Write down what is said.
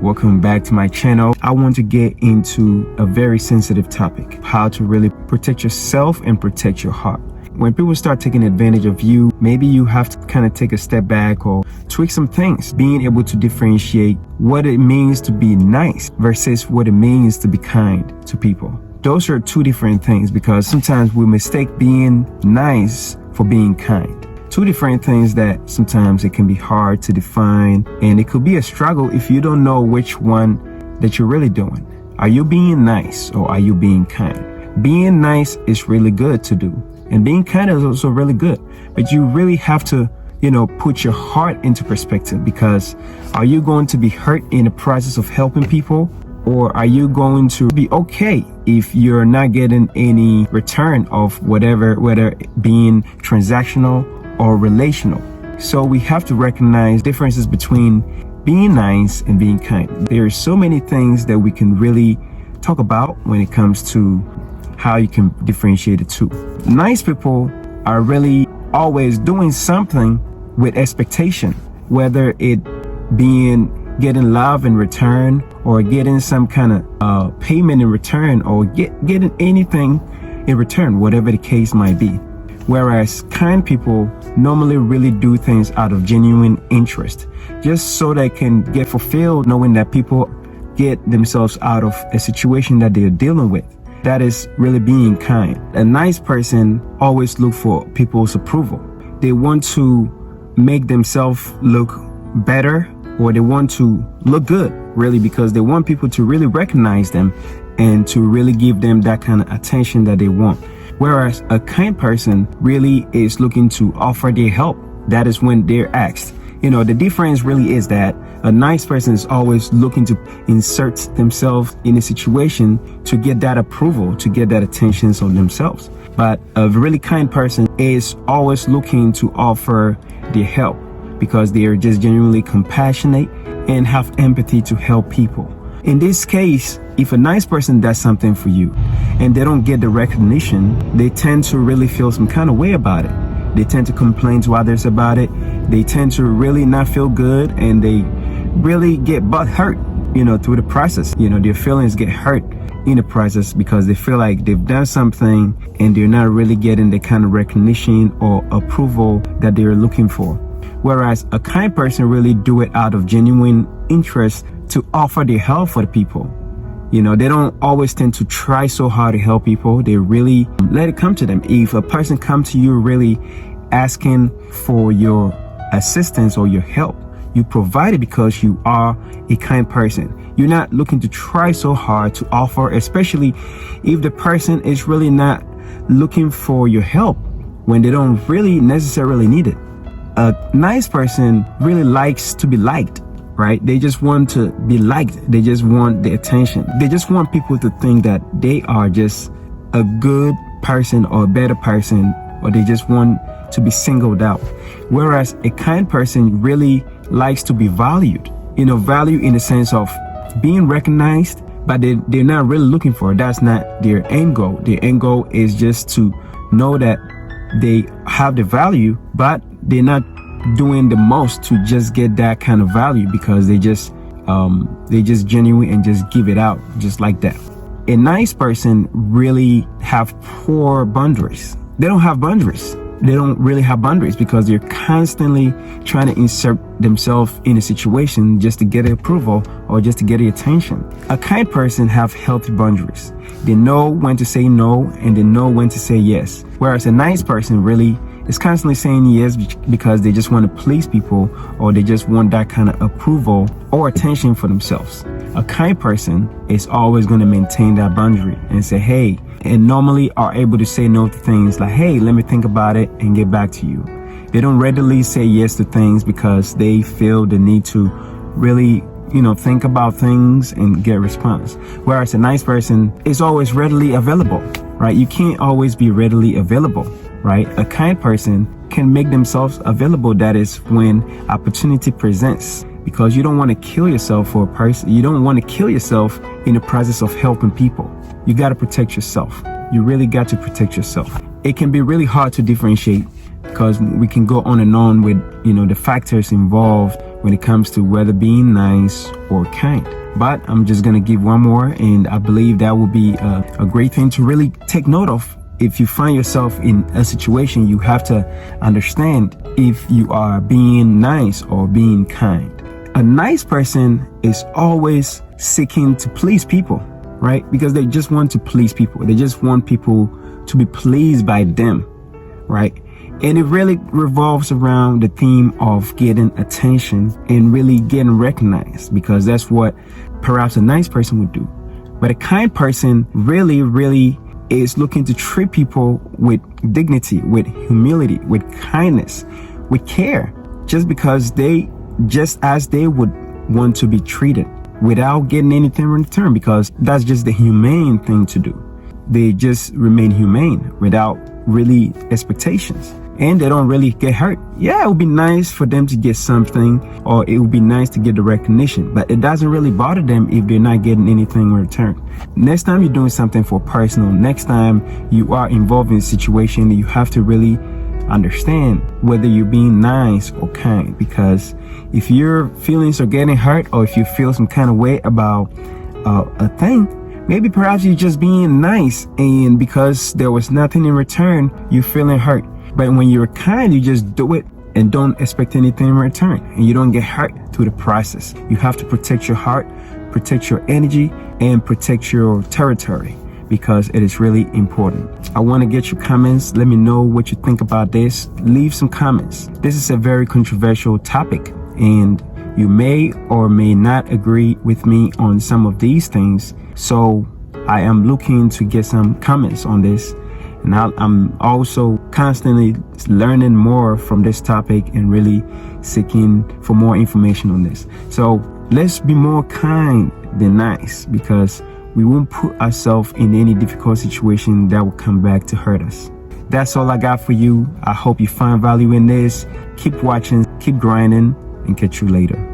welcome back to my channel. I want to get into a very sensitive topic, how to really protect yourself and protect your heart. When people start taking advantage of you, maybe you have to kind of take a step back or tweak some things, being able to differentiate what it means to be nice versus what it means to be kind to people. Those are two different things, because sometimes we mistake being nice for being kind. Two different things that sometimes it can be hard to define, and it could be a struggle if you don't know which one that you're really doing. Are you being nice or are you being kind? Being nice is really good to do, and being kind is also really good, but you really have to, put your heart into perspective, because are you going to be hurt in the process of helping people, or are you going to be okay if you're not getting any return of whatever, whether it being transactional or relational? So we have to recognize differences between being nice and being kind. There are so many things that we can really talk about when it comes to how you can differentiate the two. Nice people are really always doing something with expectation, whether it being getting love in return or getting some kind of payment in return, or getting anything in return, whatever the case might be. Whereas kind people normally really do things out of genuine interest, just so they can get fulfilled, knowing that people get themselves out of a situation that they're dealing with. That is really being kind. A nice person always look for people's approval. They want to make themselves look better, or they want to look good, really, because they want people to really recognize them and to really give them that kind of attention that they want. Whereas a kind person really is looking to offer their help. That is when they're asked. The difference really is that a nice person is always looking to insert themselves in a situation to get that approval, to get that attention on themselves. But a really kind person is always looking to offer their help, because they are just genuinely compassionate and have empathy to help people. In this case, if a nice person does something for you and they don't get the recognition, they tend to really feel some kind of way about it. They tend to complain to others about it. They tend to really not feel good, and they really get butt hurt, through the process. Their feelings get hurt in the process because they feel like they've done something and they're not really getting the kind of recognition or approval that they're looking for. Whereas a kind person really do it out of genuine interest to offer their help for the people. They don't always tend to try so hard to help people. They really let it come to them. If a person comes to you really asking for your assistance or your help, you provide it because you are a kind person. You're not looking to try so hard to offer, especially if the person is really not looking for your help when they don't really necessarily need it. A nice person really likes to be liked, right? They just want to be liked. They just want the attention. They just want people to think that they are just a good person or a better person, or they just want to be singled out. Whereas a kind person really likes to be valued, value in the sense of being recognized, but they're not really looking for it. That's not their end goal. Their end goal is just to know that they have the value, but they're not doing the most to just get that kind of value, because they just genuine and just give it out just like that. A nice person really have poor boundaries. They don't have boundaries. They don't really have boundaries because they're constantly trying to insert themselves in a situation just to get approval or just to get the attention. A kind person have healthy boundaries. They know when to say no and they know when to say yes. Whereas a nice person really is constantly saying yes because they just want to please people, or they just want that kind of approval or attention for themselves. A kind person is always going to maintain that boundary and say, hey, and normally are able to say no to things like, hey, let me think about it and get back to you. They don't readily say yes to things because they feel the need to really, think about things and get a response. Whereas a nice person is always readily available, right? You can't always be readily available, right? A kind person can make themselves available. That is when opportunity presents, because you don't want to kill yourself for a person. You don't want to kill yourself in the process of helping people. You got to protect yourself. You really got to protect yourself. It can be really hard to differentiate because we can go on and on with, the factors involved when it comes to whether being nice or kind. But I'm just gonna give one more, and I believe that will be a great thing to really take note of. If you find yourself in a situation, you have to understand if you are being nice or being kind. A nice person is always seeking to please people, right? Because they just want to please people. They just want people to be pleased by them, right? And it really revolves around the theme of getting attention and really getting recognized, because that's what perhaps a nice person would do. But a kind person really is looking to treat people with dignity, with humility, with kindness, with care, just as they would want to be treated without getting anything in return, because that's just the humane thing to do. They just remain humane without really expectations, and they don't really get hurt. Yeah, it would be nice for them to get something, or it would be nice to get the recognition, but it doesn't really bother them if they're not getting anything in return. Next time you're doing something for personal, next time you are involved in a situation, you have to really understand whether you're being nice or kind, because if your feelings are getting hurt, or if you feel some kind of way about a thing, maybe perhaps you're just being nice, and because there was nothing in return, you're feeling hurt. But when you're kind, you just do it and don't expect anything in return, and you don't get hurt through the process. You have to protect your heart, protect your energy, and protect your territory, because it is really important. I want to get your comments. Let me know what you think about this. Leave some comments. This is a very controversial topic, and you may or may not agree with me on some of these things. So I am looking to get some comments on this. And I'm also constantly learning more from this topic and really seeking for more information on this. So let's be more kind than nice, because we won't put ourselves in any difficult situation that will come back to hurt us. That's all I got for you. I hope you find value in this. Keep watching, keep grinding, and catch you later.